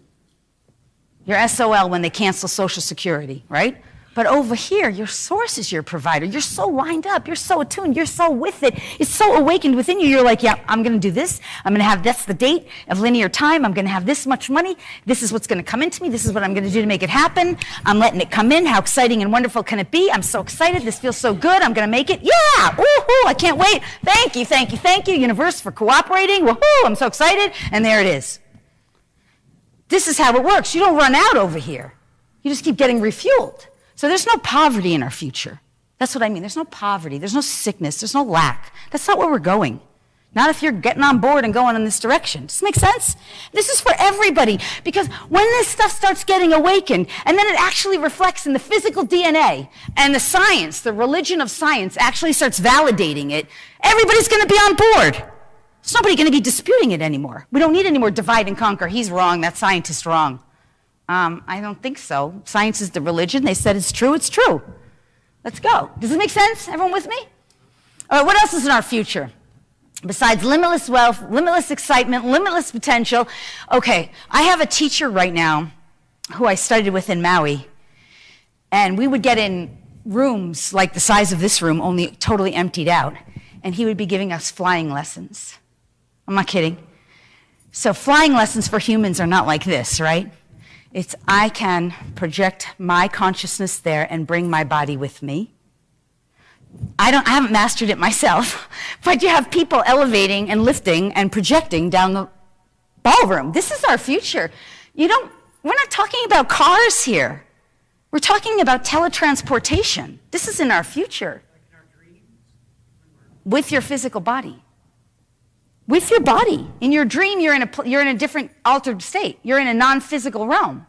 You're SOL when they cancel Social Security, right? But over here, your source is your provider. You're so lined up. You're so attuned. You're so with it. It's so awakened within you. You're like, yeah, I'm going to do this. I'm going to have that's the date of linear time. I'm going to have this much money. This is what's going to come into me. This is what I'm going to do to make it happen. I'm letting it come in. How exciting and wonderful can it be? I'm so excited. This feels so good. I'm going to make it. Yeah. Woohoo. I can't wait. Thank you. Thank you. Thank you, universe, for cooperating. Woohoo. I'm so excited. And there it is. This is how it works. You don't run out over here. You just keep getting refueled. So there's no poverty in our future. That's what I mean. There's no poverty. There's no sickness. There's no lack. That's not where we're going. Not if you're getting on board and going in this direction. Does this make sense? This is for everybody. Because when this stuff starts getting awakened, and then it actually reflects in the physical DNA, and the science, the religion of science, actually starts validating it, everybody's going to be on board. There's nobody going to be disputing it anymore. We don't need any more divide and conquer. He's wrong. That scientist's wrong. I don't think so. Science is the religion. They said it's true. It's true. Let's go. Does it make sense? Everyone with me? All right, what else is in our future? Besides limitless wealth, limitless excitement, limitless potential. Okay, I have a teacher right now who I studied with in Maui. And we would get in rooms like the size of this room, only totally emptied out. And he would be giving us flying lessons. I'm not kidding. So flying lessons for humans are not like this, right? It's I can project my consciousness there and bring my body with me. I haven't mastered it myself, but you have people elevating and lifting and projecting down the ballroom. This is our future. We're not talking about cars here. We're talking about teletransportation. This is in our future. With your physical body. With your body. In your dream, you're in a different altered state. You're in a non-physical realm.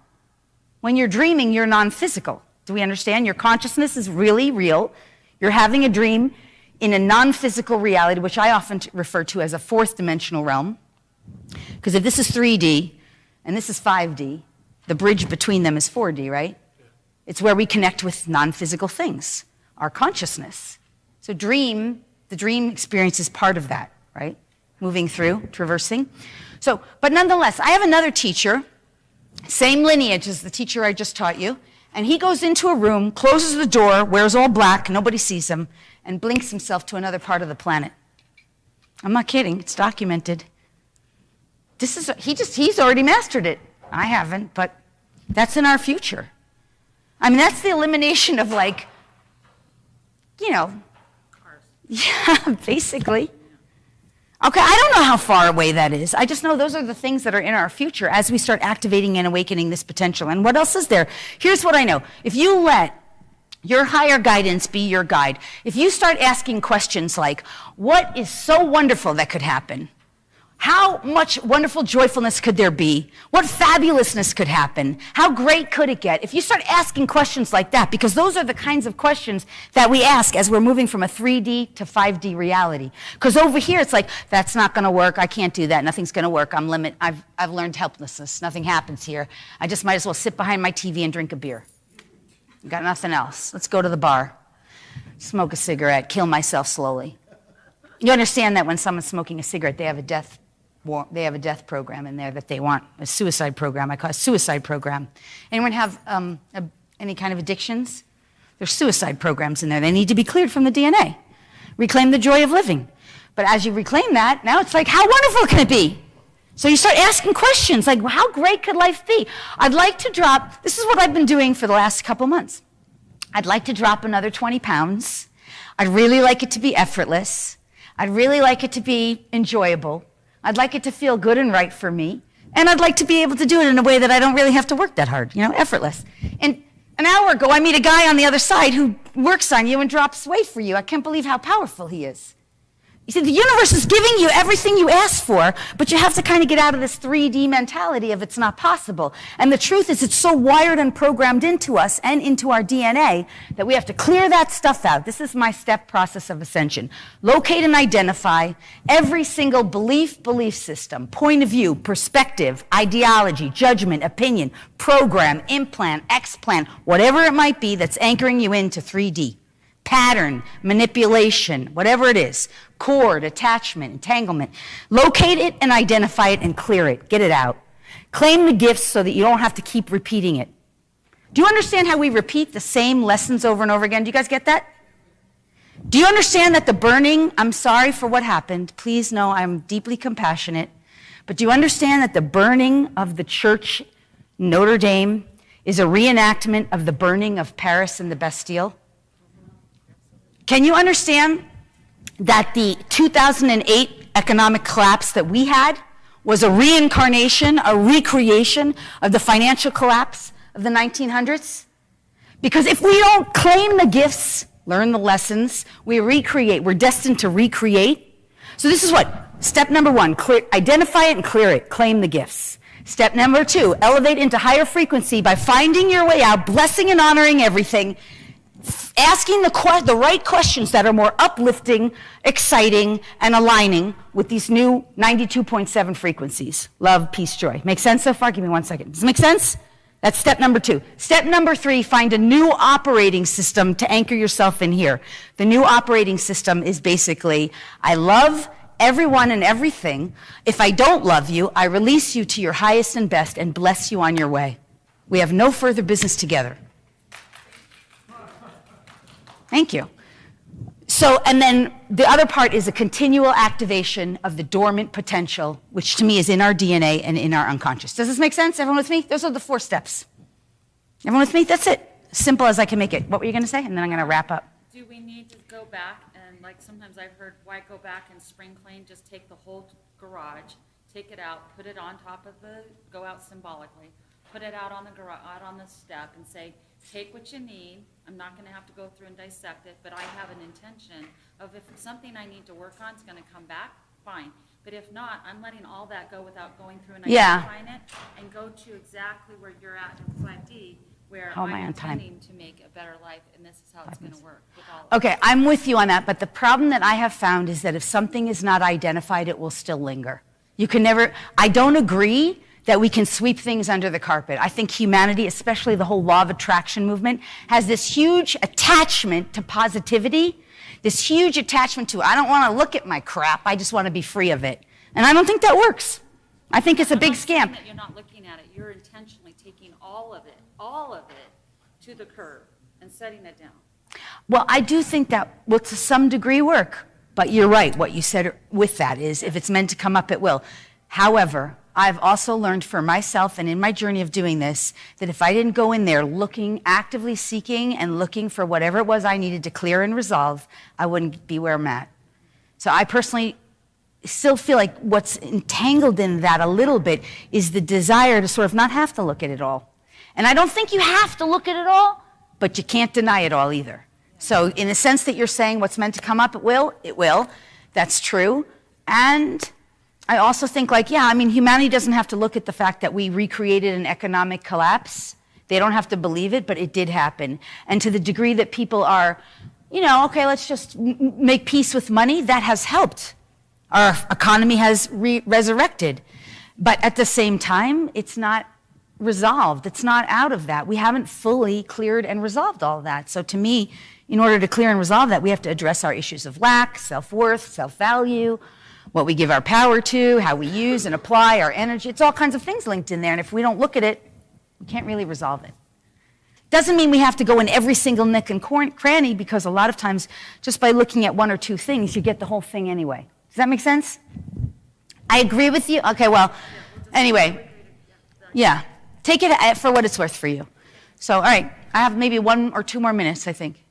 When you're dreaming, you're non-physical. Do we understand? Your consciousness is really real. You're having a dream in a non-physical reality, which I often refer to as a fourth dimensional realm. Because if this is 3D and this is 5D, the bridge between them is 4D, right? It's where we connect with non-physical things, our consciousness. So the dream experience is part of that, right? Moving through, traversing. So, but nonetheless, I have another teacher, same lineage as the teacher I just taught you, and he goes into a room, closes the door, wears all black, nobody sees him, and blinks himself to another part of the planet. I'm not kidding, it's documented. He's already mastered it. I haven't, but that's in our future. I mean, that's the elimination of cars. Yeah, basically. Okay, I don't know how far away that is. I just know those are the things that are in our future as we start activating and awakening this potential. And what else is there? Here's what I know. If you let your higher guidance be your guide, if you start asking questions like, what is so wonderful that could happen? How much wonderful joyfulness could there be? What fabulousness could happen? How great could it get? If you start asking questions like that, because those are the kinds of questions that we ask as we're moving from a 3D to 5D reality. Because over here, it's like, that's not going to work. I can't do that. Nothing's going to work. I've learned helplessness. Nothing happens here. I just might as well sit behind my TV and drink a beer. Got nothing else. Let's go to the bar, smoke a cigarette, kill myself slowly. You understand that when someone's smoking a cigarette, they have a death program in there that they want, a suicide program. I call it a suicide program. Anyone have any kind of addictions? There's suicide programs in there. They need to be cleared from the DNA. Reclaim the joy of living. But as you reclaim that, now it's like, how wonderful can it be? So you start asking questions like, how great could life be? I'd like to drop, this is what I've been doing for the last couple months. I'd like to drop another 20 pounds. I'd really like it to be effortless. I'd really like it to be enjoyable. I'd like it to feel good and right for me. And I'd like to be able to do it in a way that I don't really have to work that hard, effortless. And an hour ago, I meet a guy on the other side who works on you and drops weight for you. I can't believe how powerful he is. You see, the universe is giving you everything you ask for, but you have to kind of get out of this 3D mentality of it's not possible. And the truth is, it's so wired and programmed into us and into our DNA that we have to clear that stuff out. This is my step process of ascension. Locate and identify every single belief system, point of view, perspective, ideology, judgment, opinion, program, implant, explant, whatever it might be that's anchoring you into 3D. Pattern, manipulation, whatever it is, cord, attachment, entanglement. Locate it and identify it and clear it. Get it out. Claim the gifts so that you don't have to keep repeating it. Do you understand how we repeat the same lessons over and over again? Do you guys get that? Do you understand that the burning, I'm sorry for what happened. Please know I'm deeply compassionate. But do you understand that the burning of the church Notre Dame is a reenactment of the burning of Paris and the Bastille? Can you understand that the 2008 economic collapse that we had was a reincarnation, a recreation of the financial collapse of the 1900s? Because if we don't claim the gifts, learn the lessons, we recreate. We're destined to recreate. So this is what? Step number one, identify it and clear it. Claim the gifts. Step number two, elevate into higher frequency by finding your way out, blessing and honoring everything, asking the right questions that are more uplifting, exciting, and aligning with these new 92.7 frequencies. Love, peace, joy. Make sense so far? Give me 1 second. Does it make sense? That's step number two. Step number three, find a new operating system to anchor yourself in here. The new operating system is basically, I love everyone and everything. If I don't love you, I release you to your highest and best and bless you on your way. We have no further business together. Thank you. So, and then the other part is a continual activation of the dormant potential, which to me is in our DNA and in our unconscious. Does this make sense? Everyone with me? Those are the 4 steps. Everyone with me? That's it. Simple as I can make it. What were you going to say? And then I'm going to wrap up. Do we need to go back and, like, sometimes I've heard, why go back and spring clean? Just take the whole garage, take it out, put it on top of go out symbolically, put it out on the garage, out on the step, and say, take what you need. I'm not going to have to go through and dissect it, but I have an intention of if it's something I need to work on is going to come back, fine. But if not, I'm letting all that go without going through and identifying it, and go to exactly where you're at in 5D, where How am I I'm on time? intending to make a better life, and this is how it's going to work with all of Okay, I'm with you on that, but the problem that I have found is that if something is not identified, it will still linger. You can never, I don't agree that we can sweep things under the carpet. I think humanity, especially the whole law of attraction movement, has this huge attachment to positivity, this huge attachment to, I don't want to look at my crap, I just want to be free of it. And I don't think that works. I think it's a big scam. that you're not looking at it. You're intentionally taking all of it to the curb and setting it down. Well, I do think that will to some degree work. But you're right, what you said with that is if it's meant to come up, it will. However, I've also learned for myself and in my journey of doing this that if I didn't go in there looking, actively seeking and looking for whatever it was I needed to clear and resolve, I wouldn't be where I'm at. So I personally still feel like what's entangled in that a little bit is the desire to sort of not have to look at it all. And I don't think you have to look at it all, but you can't deny it all either. So in the sense that you're saying what's meant to come up, it will. That's true. And I also think like, yeah, I mean, humanity doesn't have to look at the fact that we recreated an economic collapse. They don't have to believe it, but it did happen. And to the degree that people are, you know, okay, let's just make peace with money, that has helped. Our economy has resurrected. But at the same time, it's not resolved. It's not out of that. We haven't fully cleared and resolved all of that. So to me, in order to clear and resolve that, we have to address our issues of lack, self-worth, self-value, what we give our power to, how we use and apply our energy. It's all kinds of things linked in there. And if we don't look at it, we can't really resolve it. Doesn't mean we have to go in every single nook and cranny, because a lot of times, just by looking at 1 or 2 things, you get the whole thing anyway. Does that make sense? I agree with you. Okay, well, anyway, yeah. Take it for what it's worth for you. So, all right, I have maybe 1 or 2 more minutes, I think.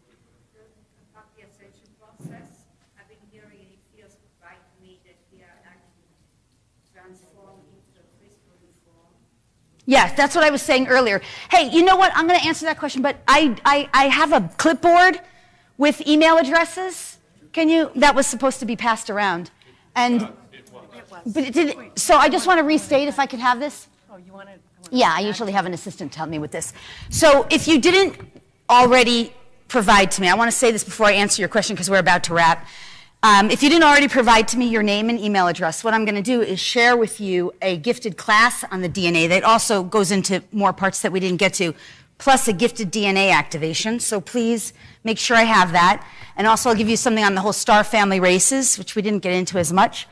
About the ascension process, I've been hearing it feels right to me that we are actually transformed into a crystalline form. Yeah, that's what I was saying earlier. Hey, you know what? I'm going to answer that question, but I have a clipboard with email addresses. Can you? That was supposed to be passed around. And, but it did, so I just want to restate if I could have this. Oh, you want to? Yeah, I usually have an assistant help me with this. So if you didn't already provide to me, I want to say this before I answer your question because we're about to wrap. If you didn't already provide to me your name and email address, what I'm going to do is share with you a gifted class on the DNA that also goes into more parts that we didn't get to, plus a gifted DNA activation. So please make sure I have that. And also I'll give you something on the whole star family races, which we didn't get into as much.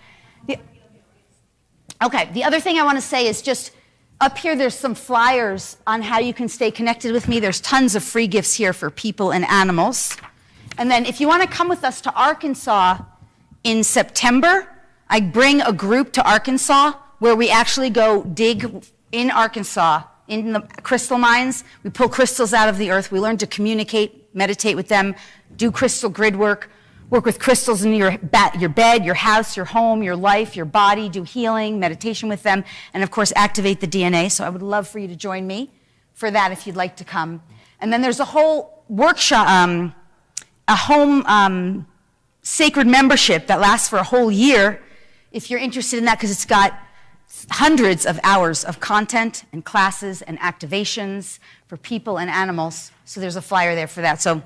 Okay, the other thing I want to say is just up here there's some flyers on how you can stay connected with me. There's tons of free gifts here for people and animals. And then if you want to come with us to Arkansas in September, I bring a group to Arkansas where we actually go dig in Arkansas in the crystal mines. We pull crystals out of the earth. We learn to communicate, meditate with them, do crystal grid work with crystals in your bed, your house, your home, your life, your body, do healing, meditation with them, and of course activate the DNA. So I would love for you to join me for that if you'd like to come. And then there's a whole workshop, a home sacred membership that lasts for a whole year if you're interested in that, because it's got hundreds of hours of content and classes and activations for people and animals. So there's a flyer there for that. So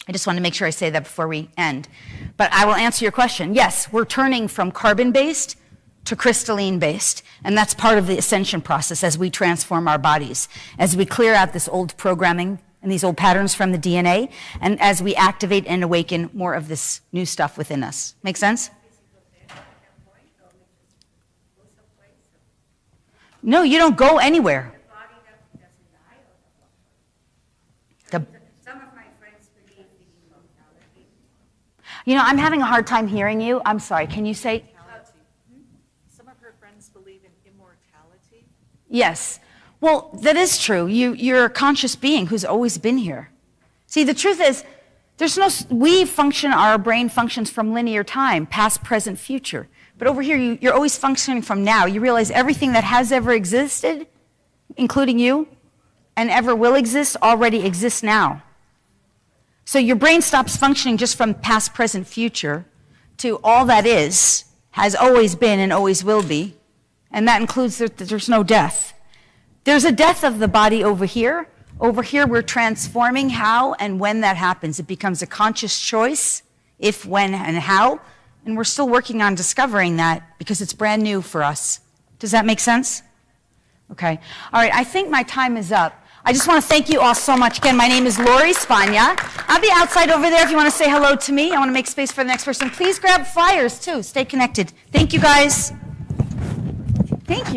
I just want to make sure I say that before we end. But I will answer your question. Yes, we're turning from carbon-based to crystalline-based, and that's part of the ascension process as we transform our bodies, as we clear out this old programming and these old patterns from the DNA, and as we activate and awaken more of this new stuff within us. Make sense? No, you don't go anywhere. You know, I'm having a hard time hearing you. I'm sorry. Can you say? Some of her friends believe in immortality. Yes. Well, that is true. You're a conscious being who's always been here. See, the truth is, our brain functions from linear time, past, present, future. But over here, you're always functioning from now. You realize everything that has ever existed, including you, and ever will exist, already exists now. So your brain stops functioning just from past, present, future to all that is, has always been, and always will be. And that includes that there's no death. There's a death of the body over here. Over here, we're transforming how and when that happens. It becomes a conscious choice, if, when, and how. And we're still working on discovering that because it's brand new for us. Does that make sense? Okay. All right, I think my time is up. I just want to thank you all so much. Again, my name is Lori Spagna. I'll be outside over there if you want to say hello to me. I want to make space for the next person. Please grab flyers, too. Stay connected. Thank you, guys. Thank you.